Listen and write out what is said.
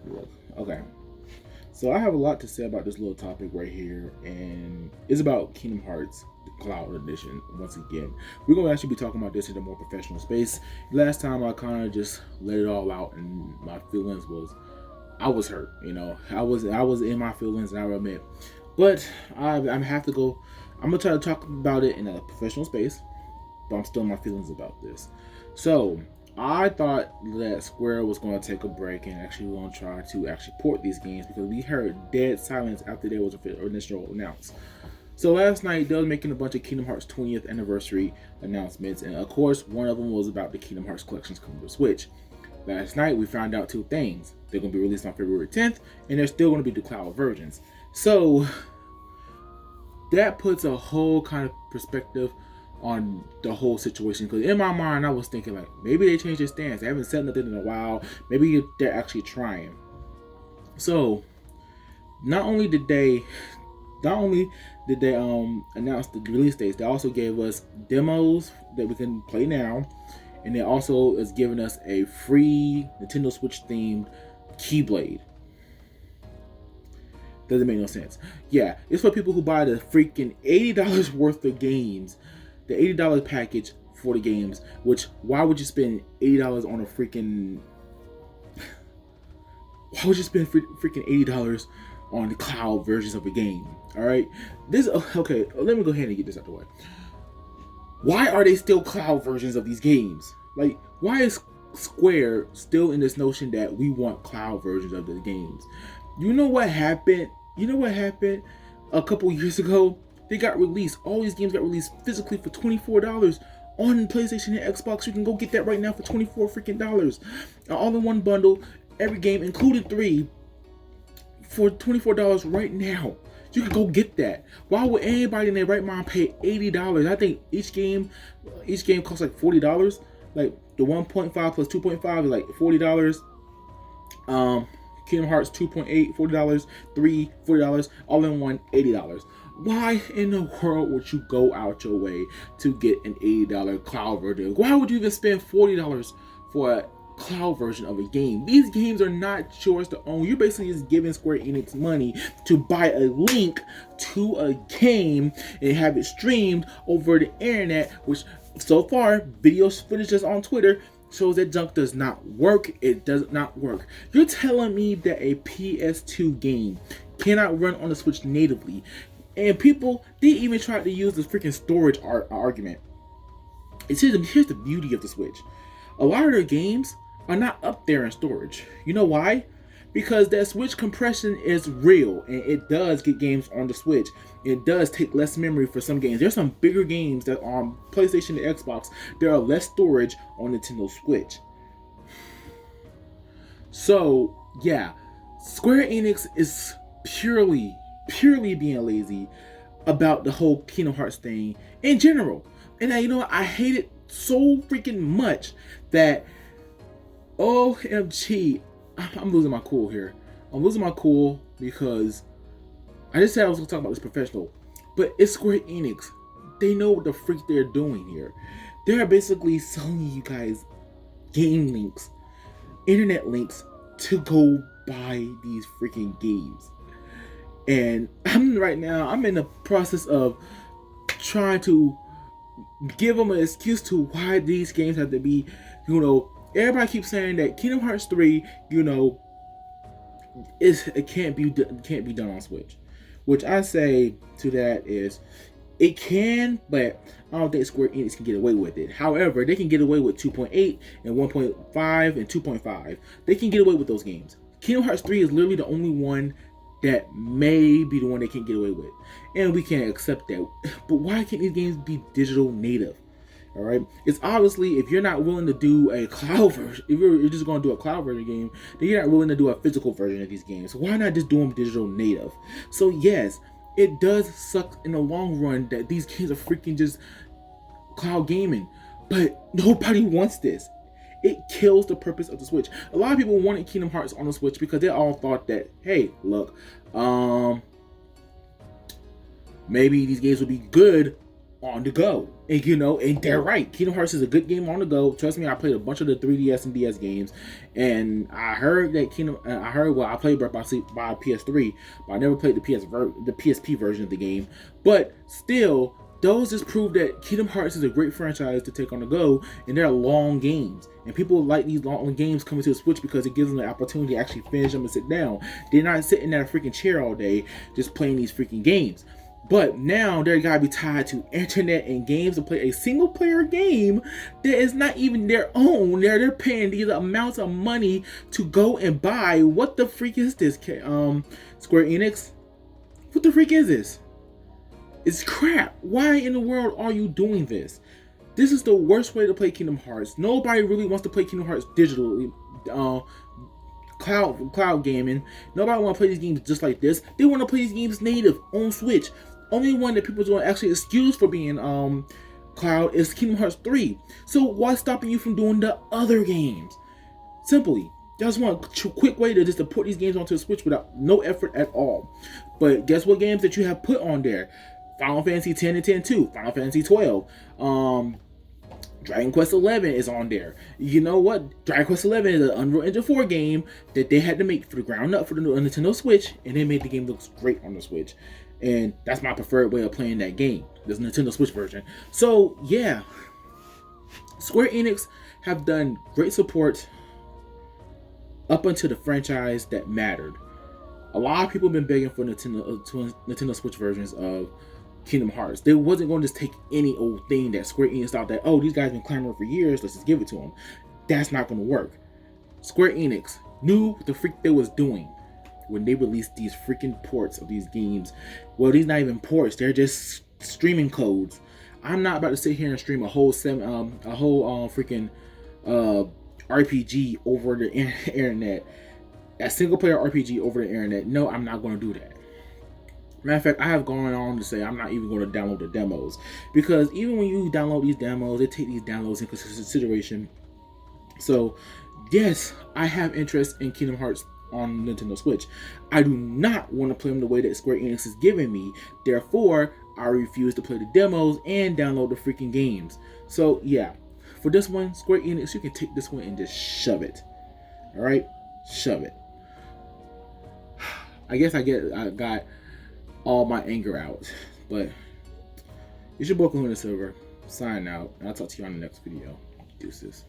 Look, okay. So I have a lot to say about this little topic right here, and it's about Kingdom Hearts Cloud Edition. Once again, we're gonna actually be talking about this in a more professional space. Last time I kind of just let it all out, and my feelings was I was hurt. I was in my feelings, and I will admit. But I have to go. I'm gonna try to talk about it in a professional space, but I'm still in my feelings about this. So I thought that Square was going to take a break and actually going to try to actually port these games because we heard dead silence after they was initial announced. So last night they was making a bunch of Kingdom Hearts 20th anniversary announcements, and of course one of them was about the Kingdom Hearts collections coming to Switch. Last night we found out two things: they're going to be released on February 10th, and they're still going to be the cloud versions. So that puts a whole kind of perspective on the whole situation, because in my mind I was thinking like maybe they changed their stance. They haven't said nothing in a while. Maybe they're actually trying. So not only did they announce the release dates, they also gave us demos that we can play now, and they also is giving us a free Nintendo Switch themed Keyblade. Doesn't make no sense. Yeah, it's for people who buy the freaking $80 worth of games, the $80 package for the games. Which, why would you spend $80 on a freaking? Why would you spend freaking $80 on the cloud versions of a game? All right, this okay. Let me go ahead and get this out of the way. Why are they still cloud versions of these games? Like, why is Square still in this notion that we want cloud versions of the games? You know what happened? A couple years ago? They got released. All these games got released physically for $24 on PlayStation and Xbox. You can go get that right now for $24 freaking dollars. All in one bundle, every game, including 3, for $24 right now. You can go get that. Why would anybody in their right mind pay $80? I think each game costs like $40. Like the 1.5 plus 2.5 is like $40. Kingdom Hearts 2.8, $40, 3, $40, all in one, $80. Why in the world would you go out your way to get an $80 cloud version? Why would you even spend $40 for a cloud version of a game? These games are not yours to own. You're basically just giving Square Enix money to buy a link to a game and have it streamed over the internet, which so far, video footage just on Twitter shows that junk does not work. It does not work. You're telling me that a PS2 game cannot run on the Switch natively, and people, they even tried to use this freaking storage argument. Here's the beauty of the Switch. A lot of their games are not up there in storage. You know why? Because that Switch compression is real, and it does get games on the Switch. It does take less memory for some games. There's some bigger games that are on PlayStation and Xbox. There are less storage on Nintendo Switch. So yeah, Square Enix is purely being lazy about the whole Kingdom Hearts thing in general. And you know what? I hate it so freaking much that OMG, I'm losing my cool here. I'm losing my cool because I just said I was going to talk about this professional, but it's Square Enix. They know what the freak they're doing here. They're basically selling you guys game links, internet links to go buy these freaking games. And I'm in the process of trying to give them an excuse to why these games have to be, everybody keeps saying that Kingdom Hearts 3, it can't be done on Switch. Which I say to that is, it can, but I don't think Square Enix can get away with it. However, they can get away with 2.8 and 1.5 and 2.5. They can get away with those games. Kingdom Hearts 3 is literally the only one that may be the one they can't get away with. And we can't accept that. But why can't these games be digital native? All right, it's obviously, if you're not willing to do a cloud version, if you're just going to do a cloud version game, then you're not willing to do a physical version of these games. So why not just do them digital native? So yes, it does suck in the long run that these games are freaking just cloud gaming, but nobody wants this. It kills the purpose of the Switch. A lot of people wanted Kingdom Hearts on the Switch because they all thought that, hey, look, maybe these games would be good on the go. And and they're right. Kingdom Hearts is a good game on the go. Trust me, I played a bunch of the 3DS and DS games, and I heard that I played by PS3, but I never played the PSP version of the game. But still, those just prove that Kingdom Hearts is a great franchise to take on the go, and they're long games. And people like these long games coming to the Switch because it gives them the opportunity to actually finish them and sit down. They're not sitting in a freaking chair all day just playing these freaking games. But now they're gotta be tied to internet and games to play a single player game that is not even their own. They're paying these amounts of money to go and buy. What the freak is this? Square Enix? What the freak is this? It's crap. Why in the world are you doing this? This is the worst way to play Kingdom Hearts. Nobody really wants to play Kingdom Hearts digitally. Cloud gaming. Nobody want to play these games just like this. They want to play these games native on Switch. Only one that people don't actually excuse for being cloud is Kingdom Hearts 3. So what's stopping you from doing the other games? Simply, just want a quick way to just to put these games onto the Switch without no effort at all. But guess what games that you have put on there? Final Fantasy X and X-2, Final Fantasy 12, Dragon Quest 11 is on there. You know what? Dragon Quest 11 is an Unreal Engine 4 game that they had to make for the ground up for the Nintendo Switch, and they made the game look great on the Switch. And that's my preferred way of playing that game, this Nintendo Switch version. So yeah, Square Enix have done great support up until the franchise that mattered. A lot of people have been begging for Nintendo Switch versions of Kingdom Hearts. They wasn't going to just take any old thing that Square Enix thought that, oh, these guys been clamoring for years, let's just give it to them. That's not going to work. Square Enix knew what the freak they was doing when they released these freaking ports of these games. Well, these not even ports, they're just streaming codes. I'm not about to sit here and stream a whole freaking RPG over the internet. A single player RPG over the internet. No, I'm not going to do that. Matter of fact, I have gone on to say I'm not even going to download the demos, because even when you download these demos, they take these downloads into consideration. So yes, I have interest in Kingdom Hearts on Nintendo Switch. I do not want to play them the way that Square Enix is giving me. Therefore, I refuse to play the demos and download the freaking games. So yeah, for this one, Square Enix, you can take this one and just shove it. All right, shove it. I guess I got all my anger out, but it's your boy Kahuna Silver, signing out, and I'll talk to you on the next video. Deuces.